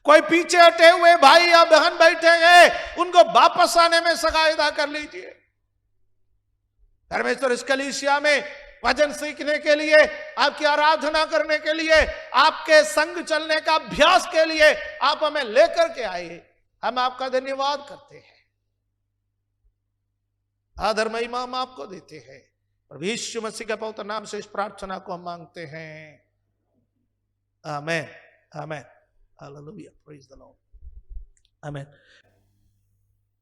कोई पीछे हटे हुए भाई या बहन बैठे हैं, उनको वापस आने में सहायता कर लीजिए परमेश्वर। इस कलीसिया में वचन सीखने के लिए, आपकी आराधना करने के लिए, आपके संग चलने का अभ्यास के लिए आप हमें लेकर के आए। हम आपका धन्यवाद करते हैं। आदर महिमा हम आपको देते हैं। प्रभु यीशु मसीह के पवित्र नाम से इस प्रार्थना को हम मांगते हैं, amen, amen, hallelujah, praise the Lord, amen.